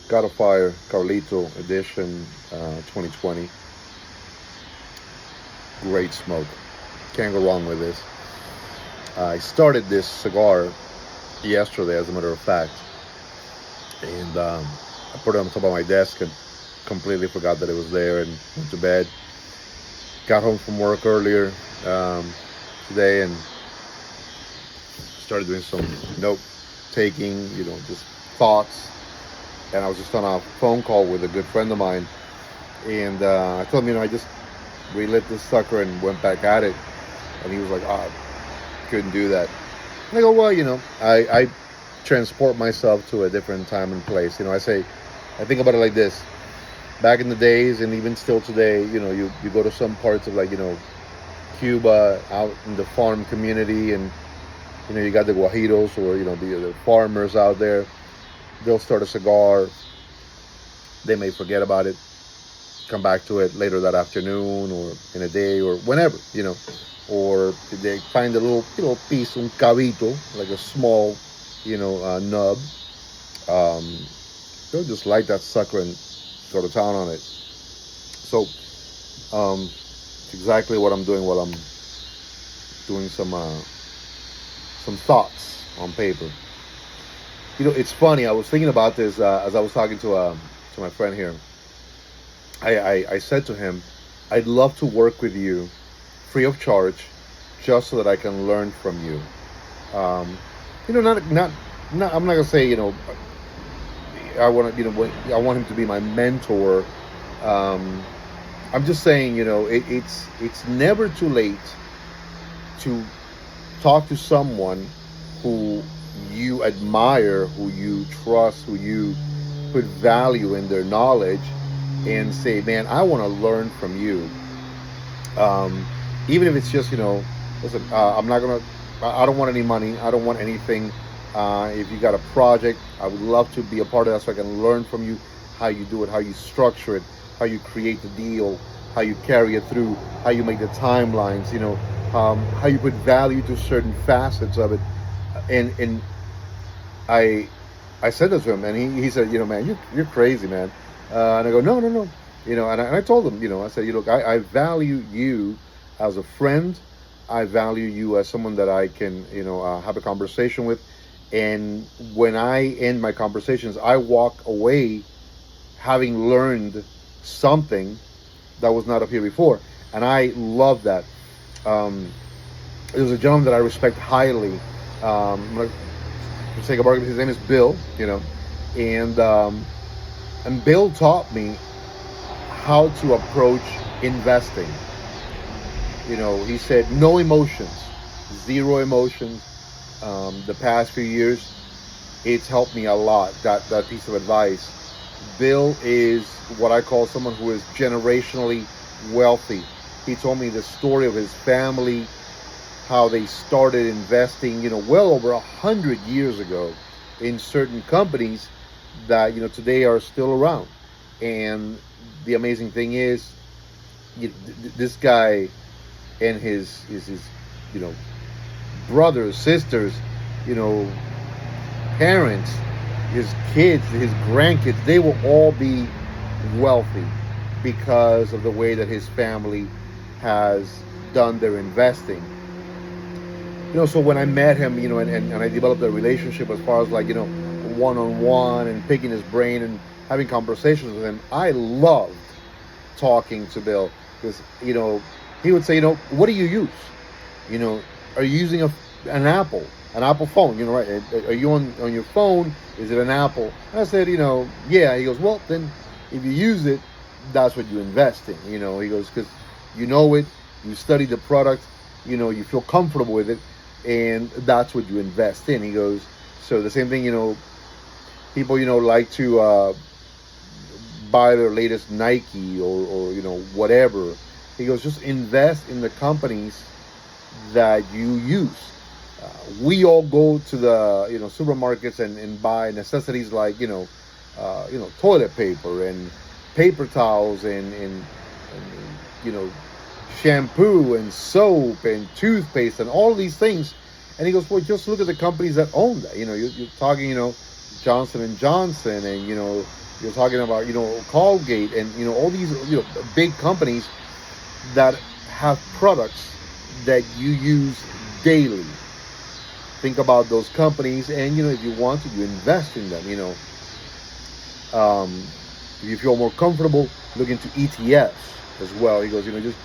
God of Fire Carlito Edition 2020. Great smoke. Can't go wrong with this. I started this cigar yesterday, as a matter of fact, and I put it on top of my desk and completely forgot that it was there and went to bed. Got home from work earlier today and started doing some note taking, just thoughts. And I was just on a phone call with a good friend of mine, and I told him, I just relit this sucker and went back at it. And he was like, "Ah, couldn't do that." And I go, "Well, I transport myself to a different time and place." I think about it like this. Back in the days, and even still today, you go to some parts of, like, Cuba, out in the farm community, and you got the guajiros, or the farmers out there. They'll start a cigar. They may forget about it, come back to it later that afternoon, or in a day, or whenever, or they find a little piece, un cabito, like a small, nub. Um, they'll just light that sucker and go to town on it. So, it's exactly what I'm doing while I'm doing some thoughts on paper. It's funny. I was thinking about this as I was talking to my friend here. I said to him, "I'd love to work with you, free of charge, just so that I can learn from you." Not. I'm not gonna say I want him to be my mentor. I'm just saying, it's never too late to talk to someone who you admire, who you trust, who you put value in their knowledge, and say, "Man, I want to learn from you." Even if it's just, listen, I'm not gonna, I don't want any money, I don't want anything. If you got a project, I would love to be a part of that, so I can learn from you how you do it, how you structure it, how you create the deal, how you carry it through, how you make the timelines, how you put value to certain facets of it. And I I said this to him, and he said, "Man, you're crazy, man." And I go, "No, no, no." And I told him, I said, "Look, I value you as a friend. I value you as someone that I can, have a conversation with. And when I end my conversations, I walk away having learned something that was not up here before." And I love that. There's a gentleman that I respect highly. For sake of argument, his name is Bill. And Bill taught me how to approach investing. He said no emotions, zero emotions. The past few years, it's helped me a lot. That piece of advice. Bill is what I call someone who is generationally wealthy. He told me the story of his family, how they started investing, well over 100 years ago, in certain companies that today are still around. And the amazing thing is, this guy and his you know brothers, sisters, you know, parents, his kids, his grandkids, they will all be wealthy because of the way that his family has done their investing. So when I met him, and I developed a relationship as far as, like, one on one, and picking his brain and having conversations with him, I loved talking to Bill, because he would say, "What do you use? Are you using an Apple phone? Right? Are you on your phone? Is it an Apple?" And I said, "Yeah." He goes, "Well, then, if you use it, that's what you invest in." He goes, "Because you know it, you study the product, you feel comfortable with it, and that's what you invest in." He goes, "So the same thing, people, like to buy their latest Nike, or whatever." He goes, "Just invest in the companies that you use." We all go to the supermarkets and buy necessities like toilet paper and paper towels and shampoo and soap and toothpaste and all these things. And he goes, "Well, just look at the companies that own that. You're talking, Johnson and Johnson, and You're talking about, Colgate and, all these, big companies that have products that you use daily. Think about those companies, and, if you want to, you invest in them, if you feel more comfortable, look into ETFs as well. He goes, just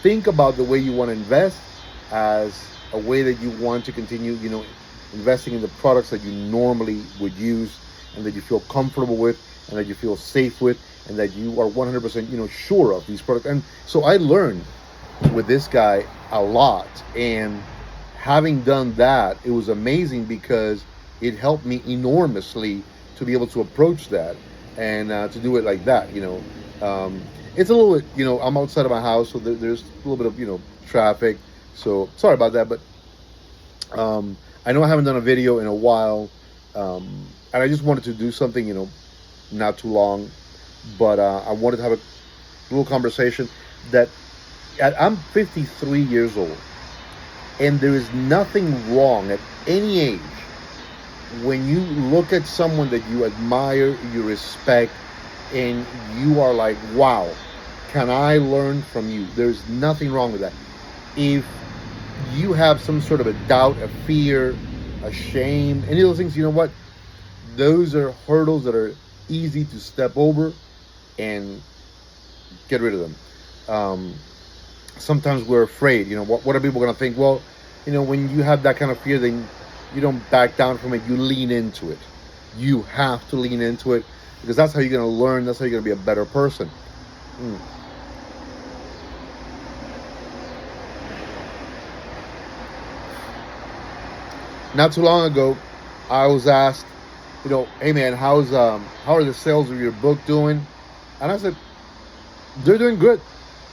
think about the way you want to invest as a way that you want to continue, investing in the products that you normally would use and that you feel comfortable with and that you feel safe with and that you are 100%, sure of these products. And so I learned with this guy a lot. And having done that, it was amazing because it helped me enormously to be able to approach that and to do it like that, it's a little bit, I'm outside of my house, so there's a little bit of, traffic. So sorry about that, but I know I haven't done a video in a while, and I just wanted to do something, not too long, but I wanted to have a little conversation that I'm 53 years old, and there is nothing wrong at any age when you look at someone that you admire, you respect, and you are like, wow, can I learn from you? There's nothing wrong with that. If you have some sort of a doubt, a fear, a shame, any of those things, you know what? Those are hurdles that are easy to step over and get rid of them. Sometimes we're afraid, what are people going to think? Well, when you have that kind of fear, then you don't back down from it. You lean into it. You have to lean into it because that's how you're going to learn. That's how you're going to be a better person. Not too long ago, I was asked, hey man, how are the sales of your book doing? And I said, they're doing good.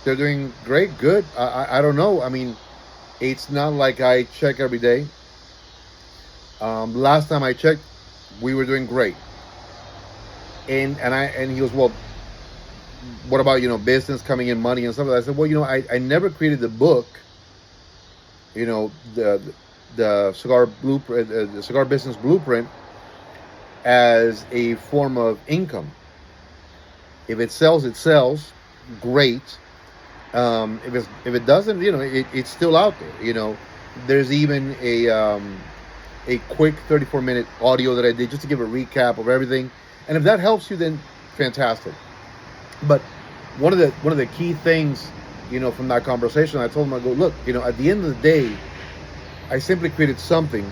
They're doing great, good. I don't know. I mean, it's not like I check every day. Last time I checked, we were doing great. And he goes, well, what about business coming in, money and stuff like that? I said, well, I never created the book, the cigar blueprint, the cigar business blueprint, as a form of income. If it sells, it sells, great. If it doesn't, it's still out there. There's even a quick 34-minute audio that I did just to give a recap of everything. And if that helps you, then fantastic. But one of the key things, from that conversation, I told him, I go, look, at the end of the day, I simply created something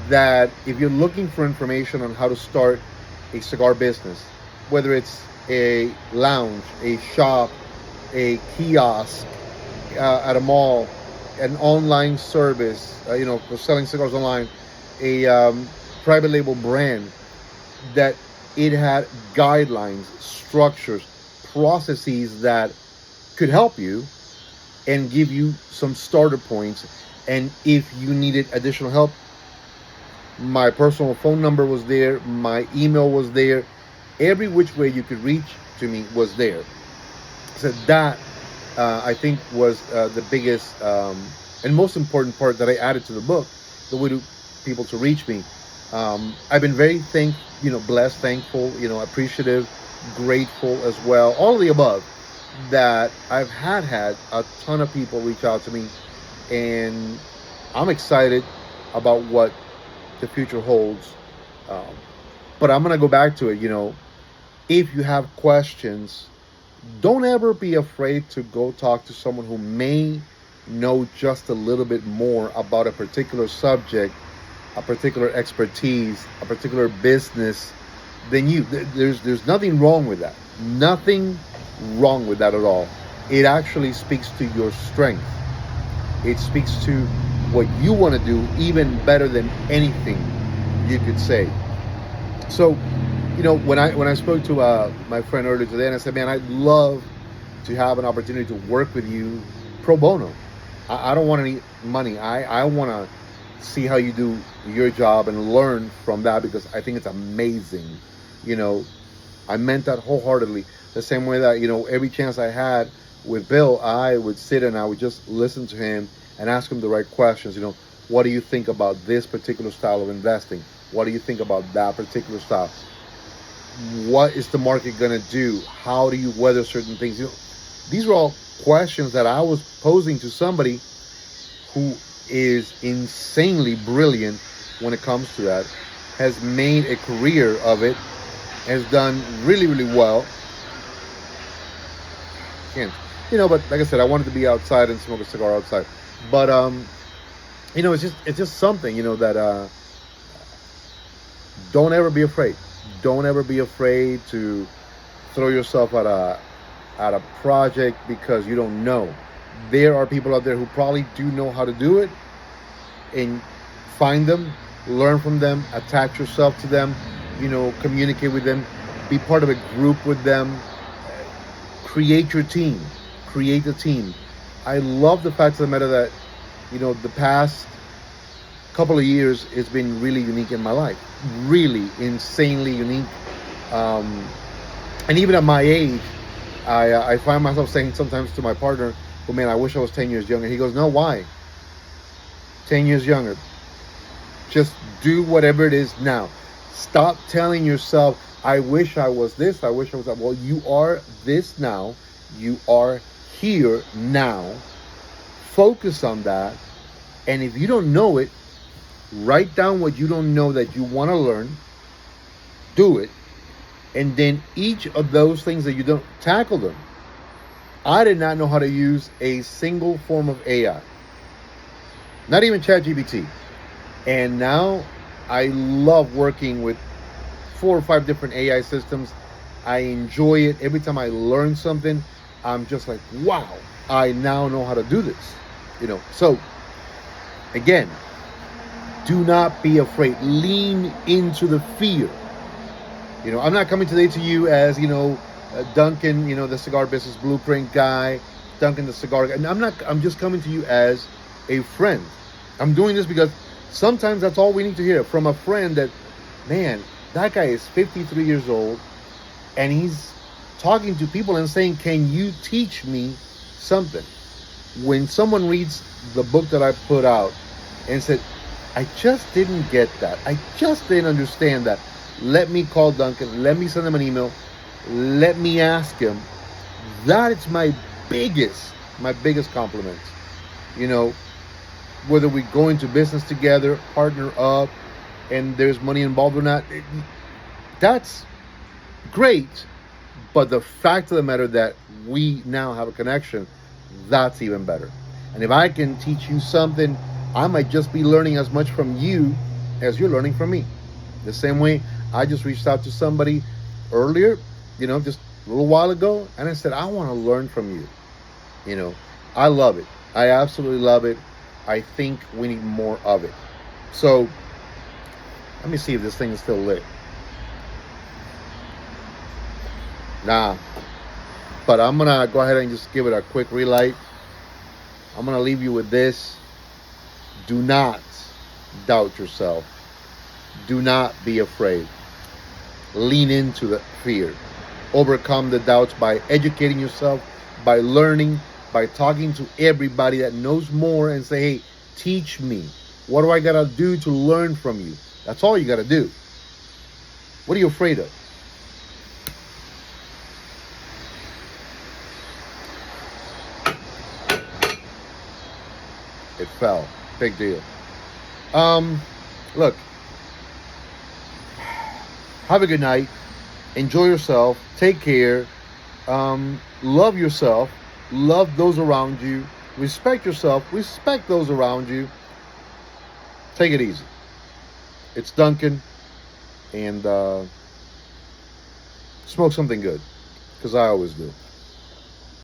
that if you're looking for information on how to start a cigar business, whether it's a lounge, a shop, a kiosk at a mall, an online service, for selling cigars online, a private label brand, that it had guidelines, structures, processes that could help you and give you some starter points. And if you needed additional help, my personal phone number was there, my email was there, every which way you could reach to me was there. So that I think was the biggest and most important part that I added to the book, the way to people to reach me. I've been very blessed, thankful, appreciative, grateful as well, all of the above, that I've had a ton of people reach out to me, and I'm excited about what the future holds. But I'm gonna go back to it. If you have questions, don't ever be afraid to go talk to someone who may know just a little bit more about a particular subject, a particular expertise, a particular business than you. There's nothing wrong with that. Nothing wrong with that at all. It actually speaks to your strength. It speaks to what you want to do even better than anything you could say. So, when I spoke to my friend earlier today, and I said, man, I'd love to have an opportunity to work with you pro bono. I don't want any money. I want to see how you do your job and learn from that, because I think it's amazing. I meant that wholeheartedly. The same way that, every chance I had with Bill, I would sit and I would just listen to him and ask him the right questions. What do you think about this particular style of investing? What do you think about that particular style? what is the market going to do? How do you weather certain things? These are all questions that I was posing to somebody who is insanely brilliant when it comes to that, has made a career of it, has done really, really well. Can't, but like I said, I wanted to be outside and smoke a cigar outside. But it's just something, that don't ever be afraid. Don't ever be afraid to throw yourself at a project because you don't know. There are people out there who probably do know how to do it, and find them, learn from them, attach yourself to them, communicate with them, be part of a group with them, create your team, create a team. I love the fact of the matter that, the past couple of years it's been really unique in my life, really insanely unique. And even at my age, I find myself saying sometimes to my partner, "Oh man, I wish I was 10 years younger." He goes, "No, why? 10 years younger. Just do whatever it is now. Stop telling yourself, I wish I was this, I wish I was that." Well, you are this now. You are here now. Focus on that. And if you don't know it, write down what you don't know that you want to learn. Do it. And then each of those things that you don't, tackle them. I did not know how to use a single form of AI. Not even ChatGPT. And now I love working with 4 or 5 different AI systems. I enjoy it. Every time I learn something, I'm just like, wow, I now know how to do this. So again, do not be afraid. Lean into the fear. I'm not coming today to you as, Duncan, the cigar business blueprint guy, Duncan the cigar guy. And I'm just coming to you as a friend. I'm doing this because sometimes that's all we need to hear from a friend that, man, that guy is 53 years old and he's talking to people and saying, "Can you teach me something?" When someone reads the book that I put out and said, "I just didn't get that. I just didn't understand that. Let me call Duncan. Let me send him an email. Let me ask him." That is my biggest compliment. Whether we go into business together, partner up, and there's money involved or not, that's great. But the fact of the matter that we now have a connection, that's even better. And if I can teach you something, I might just be learning as much from you as you're learning from me. The same way I just reached out to somebody earlier, just a little while ago, and I said, "I want to learn from you." I love it. I absolutely love it. I think we need more of it. So let me see if this thing is still lit. Nah. But I'm going to go ahead and just give it a quick relight. I'm going to leave you with this. Do not doubt yourself. Do not be afraid. Lean into the fear. Overcome the doubts by educating yourself, by learning, by talking to everybody that knows more and say, "Hey, teach me. What do I got to do to learn from you?" That's all you got to do. What are you afraid of? It fell. Big deal. Look. Have a good night. Enjoy yourself. Take care. Love yourself. Love those around you. Respect yourself. Respect those around you. Take it easy. It's Duncan. And smoke something good. Because I always do.